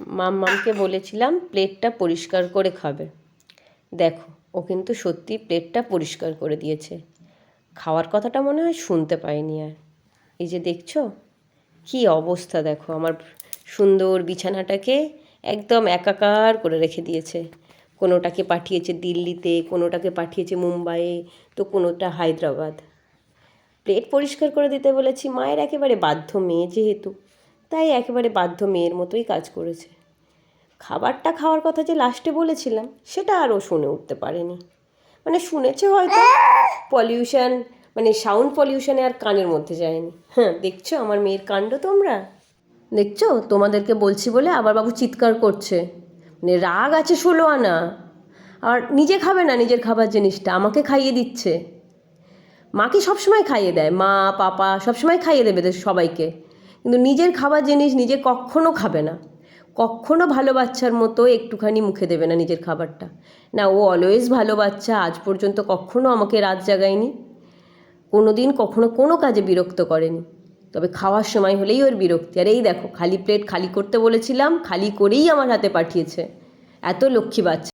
মাম্মামকে বলেছিলাম প্লেটটা পরিষ্কার করে খাবে। দেখো, ও কিন্তু সত্যি প্লেটটা পরিষ্কার করে দিয়েছে। খাওয়ার কথাটা মনে হয় শুনতে পায়নি আর। এই যে দেখছো কী অবস্থা, দেখো আমার সুন্দর বিছানাটাকে একদম একাকার করে রেখে দিয়েছে। কোনোটাকে পাঠিয়েছে দিল্লিতে, কোনোটাকে পাঠিয়েছে মুম্বাইয়ে, তো কোনোটা হায়দ্রাবাদ। প্লেট পরিষ্কার করে দিতে বলেছি, মায়ের একেবারে বাধ্য মেয়ে যেহেতু, তাই একেবারে বাধ্য মেয়ের মতোই কাজ করেছে। খাবারটা খাওয়ার কথা যে লাস্টে বলেছিলাম সেটা আরও শুনে উঠতে পারেনি। মানে শুনেছে হয়তো, পলিউশন মানে সাউন্ড পলিউশনে আর কানের মধ্যে যায়নি। হ্যাঁ, দেখছো আমার মেয়ের কাণ্ড তোমরা? দেখছো, তোমাদেরকে বলছি বলে আবার বাবু চিৎকার করছে। মানে রাগ আছে 16 আনা। আর নিজে খাবে না নিজের খাবার জিনিসটা, আমাকে খাইয়ে দিচ্ছে। মাকে সবসময় খাইয়ে দেয়, মা পাপা সবসময় খাইয়ে দেবে সবাইকে, কিন্তু নিজের খাবার জিনিস নিজে কখনো খাবে না। কখনো ভালো বাচ্চার মতো একটুখানি মুখে দেবে না নিজের খাবারটা। না, ও অলওয়েজ ভালো বাচ্চা, আজ পর্যন্ত কখনো আমাকে রাত জাগায়নি, কোনো দিন কখনো কোনো কাজে বিরক্ত করেনি। তবে খাওয়ার সময় হলেই ওর বিরক্তি। আর এই দেখো, খালি প্লেট খালি করতে বলেছিলাম, খালি করেই আমার হাতে পাঠিয়েছে। এত লক্ষ্মী বাচ্চা।